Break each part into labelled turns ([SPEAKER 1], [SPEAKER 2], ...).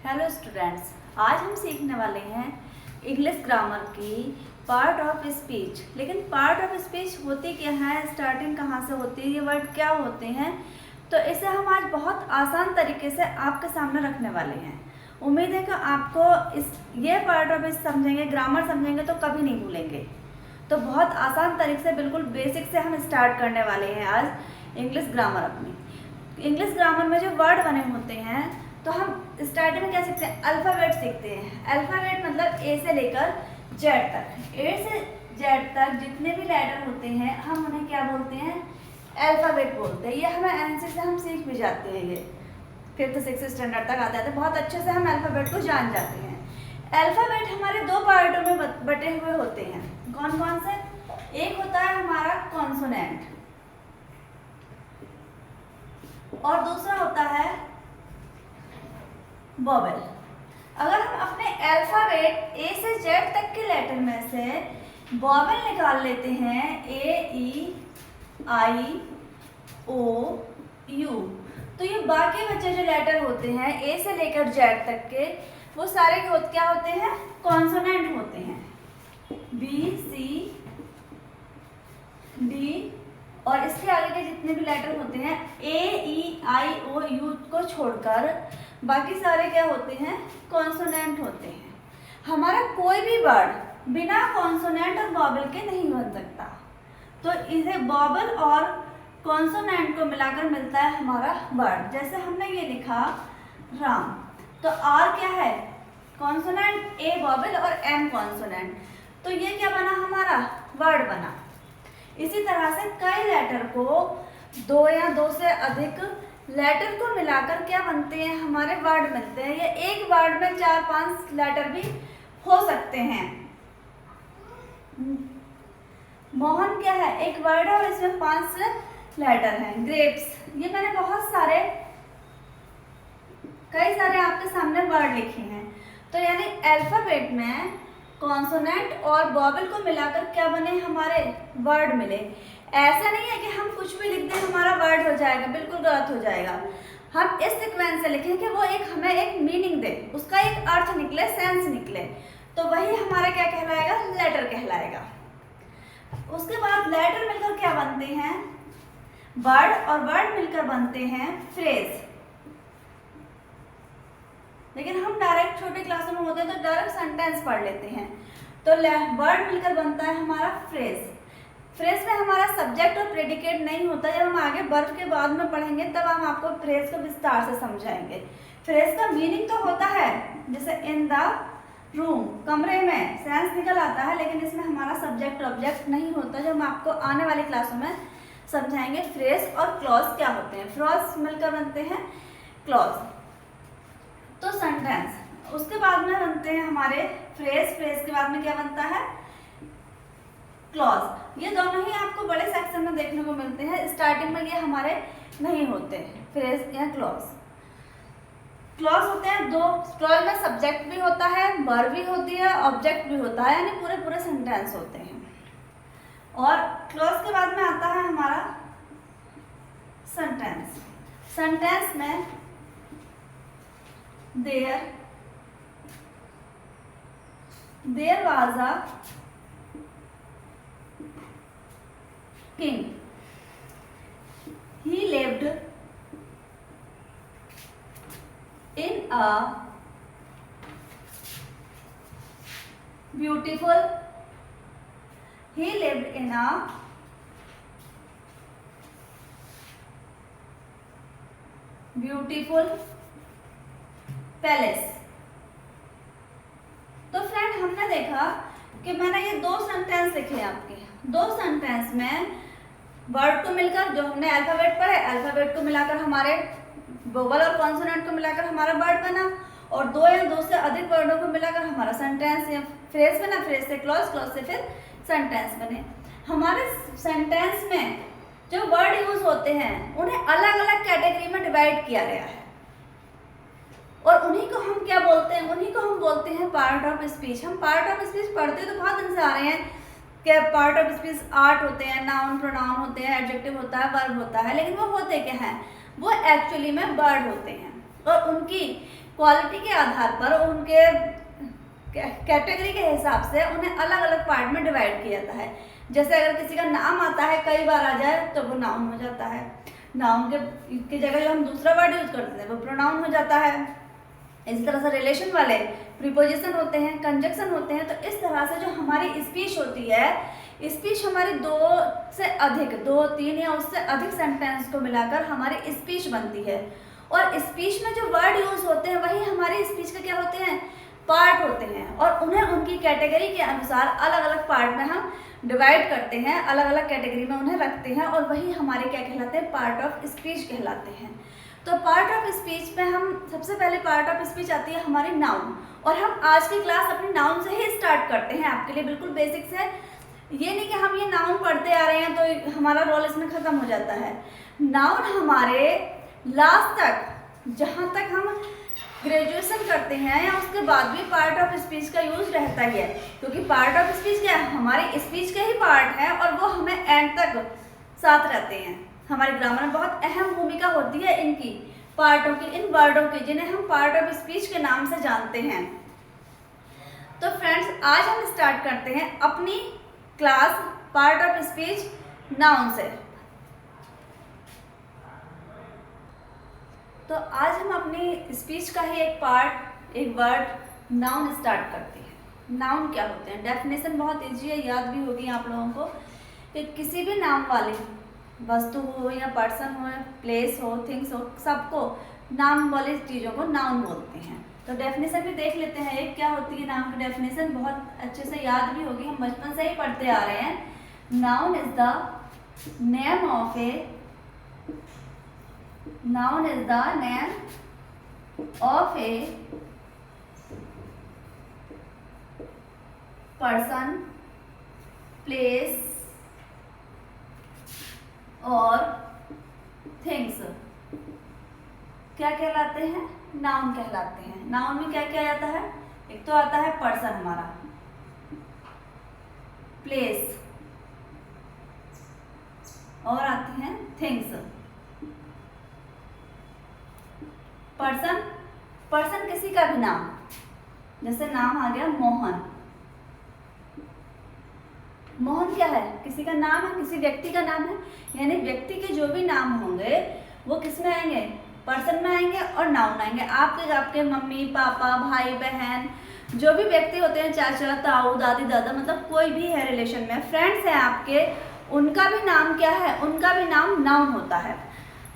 [SPEAKER 1] Hello students, आज हम सीखने वाले हैं इंग्लिश ग्रामर की पार्ट ऑफ स्पीच। लेकिन पार्ट ऑफ स्पीच होती क्या है, स्टार्टिंग कहाँ से होती है, ये वर्ड क्या होते हैं, तो इसे हम आज बहुत आसान तरीके से आपके सामने रखने वाले हैं। उम्मीद है कि आपको ये पार्ट ऑफ स्पीच समझेंगे, ग्रामर समझेंगे तो कभी नहीं भूलेंगे। तो बहुत आसान तरीके से, बिल्कुल बेसिक से हम स्टार्ट करने वाले हैं आज इंग्लिश ग्रामर अपनी। इंग्लिश ग्रामर में जो वर्ड बने होते हैं तो हम स्टार्टिंग में क्या सीखते हैं, अल्फ़ाबेट सीखते हैं। अल्फ़ाबेट मतलब ए से लेकर जेड तक। ए से जेड तक जितने भी लेटर होते हैं हम उन्हें क्या बोलते हैं, अल्फ़ाबेट बोलते हैं। ये हमें एनसी से हम सीख भी जाते हैं, ये 5th 6th स्टैंडर्ड तक आता है तो बहुत अच्छे से हम अल्फ़ाबेट को जान जाते हैं। अल्फ़ाबेट हमारे दो पार्टों में बटे हुए होते हैं। कौन कौन से? एक होता है हमारा कॉन्सोनेंट और दूसरा होता है वोवेल। अगर हम अपने अल्फ़ाबेट ए से जेड तक के लेटर में से वोवेल निकाल लेते हैं, ए ई आई ओ यू, तो ये बाकी बचे जो लेटर होते हैं ए से लेकर जेड तक के, वो सारे क्या होते हैं, कॉन्सोनेंट होते हैं। बी सी डी और इसके आगे के जितने भी लेटर होते हैं ए ई आई ओ यू को छोड़कर बाकी सारे क्या होते हैं, कॉन्सोनेंट होते हैं। हमारा कोई भी वर्ड बिना कॉन्सोनेंट और वोवेल के नहीं बन सकता, तो इसे वोवेल और कॉन्सोनेंट को मिलाकर मिलता है हमारा वर्ड। जैसे हमने ये लिखा राम, तो आर क्या है, कॉन्सोनेंट, ए वोवेल और एम कॉन्सोनेंट, तो ये क्या बना, हमारा वर्ड बना। इसी तरह से कई लेटर को, दो या दो से अधिक लेटर को मिलाकर क्या बनते हैं, हमारे वर्ड मिलते हैं। या एक वर्ड में 4-5 लेटर भी हो सकते हैं। मोहन क्या है, एक वर्ड है और इसमें 5 लेटर हैं। ग्रेप्स, ये मैंने बहुत सारे, कई सारे आपके सामने वर्ड लिखे हैं। तो यानी अल्फाबेट में कॉन्सोनेंट और वोवेल को मिलाकर क्या बने, हमारे वर्ड मिले। ऐसा नहीं है कि हम कुछ भी लिख दें हमारा वर्ड हो जाएगा, बिल्कुल गलत हो जाएगा। हम इस सीक्वेंस से लिखें कि वो हमें एक मीनिंग दे, उसका एक अर्थ निकले, सेंस निकले, तो वही हमारा क्या कहलाएगा, लेटर कहलाएगा। उसके बाद लेटर मिलकर क्या बनते हैं, वर्ड, और वर्ड मिलकर बनते हैं फ्रेज। लेकिन हम डायरेक्ट छोटे क्लासों में होते हैं तो डायरेक्ट सेंटेंस पढ़ लेते हैं। तो वर्ड मिलकर बनता है हमारा फ्रेज। फ्रेज में हमारा सब्जेक्ट और प्रेडिकेट नहीं होता। जब हम आगे वर्ब के बाद में पढ़ेंगे तब हम आपको फ्रेज को विस्तार से समझाएंगे। फ्रेज का मीनिंग तो होता है, जैसे इन द रूम, कमरे में, सेंस निकल आता है, लेकिन इसमें हमारा सब्जेक्ट ऑब्जेक्ट नहीं होता, जो हम आपको आने वाली क्लासों में समझाएंगे। फ्रेज और क्लॉज क्या होते हैं, फ्रेज मिलकर बनते हैं क्लॉज। तो सेंटेंस, उसके बाद में बनते हैं हमारे फ्रेज, फ्रेज के बाद में क्या बनता है, क्लॉज। ये दोनों ही आपको बड़े सेक्शन में देखने को मिलते हैं, स्टार्टिंग में ये हमारे नहीं होते, फ्रेज या क्लॉज। क्लॉज होते हैं दो, क्लॉज में सब्जेक्ट भी होता है, वर्ब भी होती है, ऑब्जेक्ट भी होता है, यानी पूरे पूरे सेंटेंस होते हैं। और क्लॉज के बाद में आता है हमारा सेंटेंस। सेंटेंस में there was a king. He lived in a beautiful palace. तो फ्रेंड, हमने देखा कि मैंने ये 2 सेंटेंस लिखे आपके। 2 सेंटेंस में वर्ड को मिलकर, जो हमने अल्फाबेट पढ़े, अल्फाबेट को मिलाकर हमारे वोवेल और कॉन्सोनेंट को मिलाकर हमारा वर्ड बना, और 2 या 2 से अधिक वर्डों को मिलाकर हमारा सेंटेंस या फ्रेज बना, फ्रेज से क्लॉज, क्लॉज से फिर सेंटेंस बने। हमारे सेंटेंस में जो वर्ड यूज होते हैं उन्हें अलग अलग कैटेगरी में डिवाइड किया गया है, और उन्हीं को हम क्या बोलते हैं, उन्हीं को हम बोलते हैं पार्ट ऑफ स्पीच। हम पार्ट ऑफ स्पीच पढ़ते तो बहुत दिन से आ रहे हैं कि पार्ट ऑफ स्पीच आर्ट होते हैं, नाउन प्रोनाउन होते हैं, एडजेक्टिव होता है, वर्ब होता है, लेकिन वो होते क्या हैं, वो एक्चुअली में वर्ड होते हैं। और उनकी क्वालिटी के आधार पर उनके कैटेगरी के हिसाब से उन्हें अलग अलग पार्ट में डिवाइड किया जाता है। जैसे अगर किसी का नाम आता है कई बार आ जाए तो वो नाउन हो जाता है, नाउन के जगह जो हम दूसरा वर्ड यूज करते हैं वो प्रोनाउन हो जाता है। इसी तरह से रिलेशन वाले प्रीपोजिशन होते हैं, कंजक्शन होते हैं। तो इस तरह से जो हमारी स्पीच होती है, स्पीच हमारी 2 से अधिक 2, 3 या उससे अधिक सेंटेंस को मिलाकर हमारी स्पीच बनती है। और स्पीच में जो वर्ड यूज होते हैं वही हमारी स्पीच के क्या होते हैं, पार्ट होते हैं। और उन्हें उनकी कैटेगरी के अनुसार अलग अलग पार्ट में हम डिवाइड करते हैं, अलग अलग कैटेगरी में उन्हें रखते हैं, और वही हमारे क्या कहलाते हैं, पार्ट ऑफ स्पीच कहलाते हैं। तो पार्ट ऑफ स्पीच में हम सबसे पहले पार्ट ऑफ स्पीच आती है हमारी नाउन। और हम आज की क्लास अपनी नाउन से ही स्टार्ट करते हैं, आपके लिए बिल्कुल बेसिक्स है। ये नहीं कि हम ये नाउन पढ़ते आ रहे हैं तो हमारा रोल इसमें ख़त्म हो जाता है। नाउन हमारे लास्ट तक, जहाँ तक हम ग्रेजुएशन करते हैं या उसके बाद भी पार्ट ऑफ स्पीच का यूज रहता ही है, क्योंकि पार्ट ऑफ स्पीच क्या है, हमारी स्पीच के ही पार्ट है और वो हमें एंड तक साथ रहते हैं। हमारे ग्रामर में बहुत अहम भूमिका होती है इनकी पार्टों की, इन वर्डों की, जिन्हें हम पार्ट ऑफ स्पीच के नाम से जानते हैं। तो फ्रेंड्स, आज हम स्टार्ट करते हैं अपनी class part of speech noun से। तो आज हम अपनी स्पीच का ही एक पार्ट, एक वर्ड नाउन स्टार्ट करते हैं। नाउन क्या होते हैं, डेफिनेशन बहुत ईजी है, याद भी होगी आप लोगों को कि किसी भी नाम वाली वस्तु हो या पर्सन हो, प्लेस हो, थिंग्स हो, सबको नाम वाली चीज़ों को नाउन बोलते हैं। तो डेफिनेशन भी देख लेते हैं एक क्या होती है नाउन की डेफिनेशन, बहुत अच्छे से याद भी होगी, हम बचपन से ही पढ़ते आ रहे हैं। Noun is the name of A, noun is the name of a person, place और थिंग्स क्या कहलाते हैं, नाउन कहलाते हैं। नाउन में क्या क्या आता है, एक तो आता है पर्सन हमारा, प्लेस, और आती हैं थिंग्स। पर्सन, पर्सन किसी का भी नाम, जैसे नाम आ गया मोहन। मोहन क्या है, किसी का नाम है, किसी व्यक्ति का नाम है, यानी व्यक्ति के जो भी नाम होंगे वो किस में आएंगे, पर्सन में आएंगे और नाउन आएंगे। आपके मम्मी पापा भाई बहन जो भी व्यक्ति होते हैं, चाचा ताऊ दादी दादा, मतलब कोई भी है रिलेशन में, फ्रेंड्स हैं आपके, उनका भी नाम क्या है, उनका भी नाम नाउन होता है।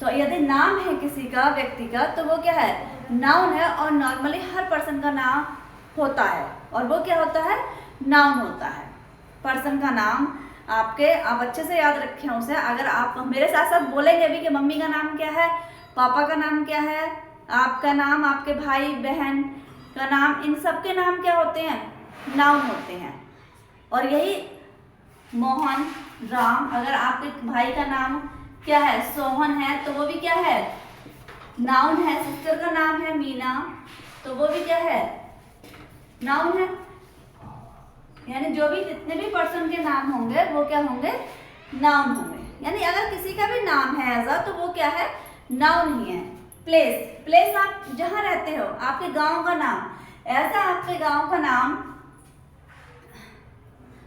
[SPEAKER 1] तो यदि नाम है किसी का व्यक्ति का तो वो क्या है, नाउन है। और नॉर्मली हर पर्सन का नाम होता है और वो क्या होता है, नाउन होता है। पर्सन का नाम आपके, आप अच्छे से याद रखें उसे। अगर आप मेरे साथ साथ बोलेंगे भी कि मम्मी का नाम क्या है, पापा का नाम क्या है, आपका नाम, आपके भाई बहन का नाम, इन सब के नाम क्या होते हैं, नाउन होते हैं। और यही मोहन, राम, अगर आपके भाई का नाम क्या है, सोहन है, तो वो भी क्या है, नाउन है। सिस्टर का नाम है मीना, तो वो भी क्या है, नाउन है। यानी जो भी जितने भी पर्सन के नाम होंगे वो क्या होंगे, नाउन होंगे। यानी अगर किसी का भी नाम है ऐसा तो वो क्या है, नाउन ही है। प्लेस, प्लेस आप जहाँ रहते हो, आपके गांव का नाम, ऐसा आपके गांव का नाम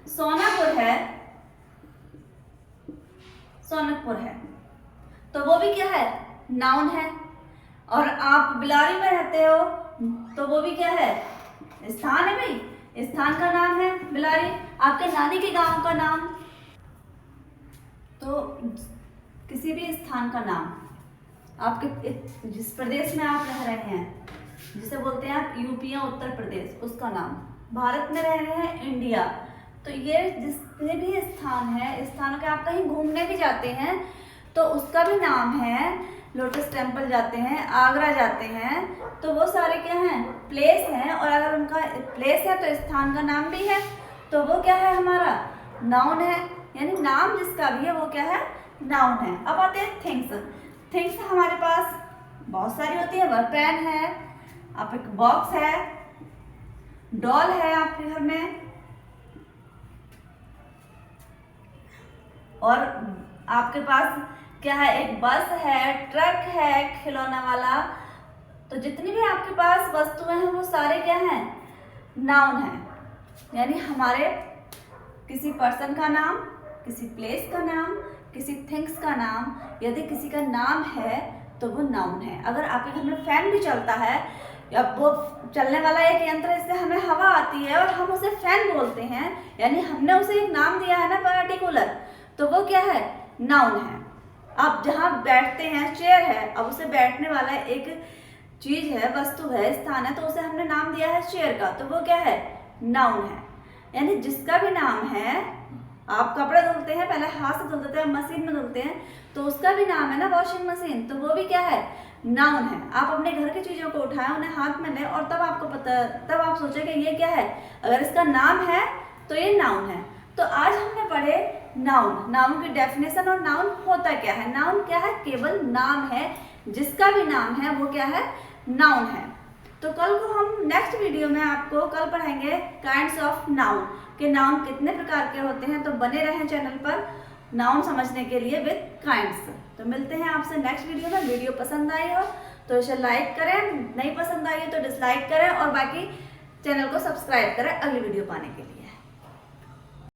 [SPEAKER 1] सोनापुर है, सोनकपुर है, तो वो भी क्या है, नाउन है। और आप बिलारी में रहते हो तो वो भी क्या है, स्थान है भाई, स्थान का नाम है बिलारी। आपके नानी के गांव का नाम, तो किसी भी स्थान का नाम, आपके जिस प्रदेश में आप रह रहे हैं, जिसे बोलते हैं आप यूपी या उत्तर प्रदेश, उसका नाम। भारत में रह रहे हैं इंडिया, तो ये जितने भी स्थान है, स्थानों के आप कहीं घूमने भी जाते हैं तो उसका भी नाम है। लोटस टेम्पल जाते हैं, आगरा जाते हैं, तो वो सारे क्या हैं, प्लेस हैं। और अगर उनका प्लेस है तो स्थान का नाम भी है, तो वो क्या है, हमारा नाउन है। यानी नाम जिसका भी है वो क्या है, नाउन है। अब आते हैं थिंग्स। थिंग्स हमारे पास बहुत सारी होती है। वह पेन है, आप एक बॉक्स है, डॉल है आपके घर में, और आपके पास क्या है, एक बस है, ट्रक है खिलौना वाला, तो जितनी भी आपके पास वस्तुएं हैं वो सारे क्या हैं, नाउन हैं। यानी हमारे किसी पर्सन का नाम, किसी प्लेस का नाम, किसी थिंग्स का नाम, यदि किसी का नाम है तो वो नाउन है। अगर आपके घर में फैन भी चलता है, या वो चलने वाला एक यंत्र है, इससे हमें हवा आती है और हम उसे फैन बोलते हैं, यानी हमने उसे एक नाम दिया है ना पर्टिकुलर, तो वो क्या है, नाउन है। आप जहाँ बैठते हैं, चेयर है, अब उसे बैठने वाला एक चीज है, वस्तु है, स्थान है, तो उसे हमने नाम दिया है चेयर का, तो वो क्या है, नाउन है। यानी जिसका भी नाम है, आप कपड़े धुलते हैं, पहले हाथ से धुलते हैं, मशीन में धुलते हैं, तो उसका भी नाम है ना वॉशिंग मशीन, तो वो भी क्या है, नाउन है। आप अपने घर की चीजों को उठाएं, उन्हें हाथ में लें और तब आपको पता, तब आप सोचें कि ये क्या है, अगर इसका नाम है तो ये नाउन है। तो आज हमने पढ़े नाउन, नाउन की डेफिनेशन और नाउन होता क्या है। नाउन क्या है, केवल नाम है, जिसका भी नाम है वो क्या है, नाउन है। तो कल को हम नेक्स्ट वीडियो में आपको कल पढ़ाएंगे काइंड्स ऑफ नाउन, कि नाउन कितने प्रकार के होते हैं। तो बने रहें चैनल पर नाउन समझने के लिए विद काइंड्स। तो मिलते हैं आपसे नेक्स्ट वीडियो में। वीडियो पसंद आई हो तो इसे लाइक करें, नहीं पसंद आई हो तो डिसलाइक करें, और बाकी चैनल को सब्सक्राइब करें अगली वीडियो पाने के लिए।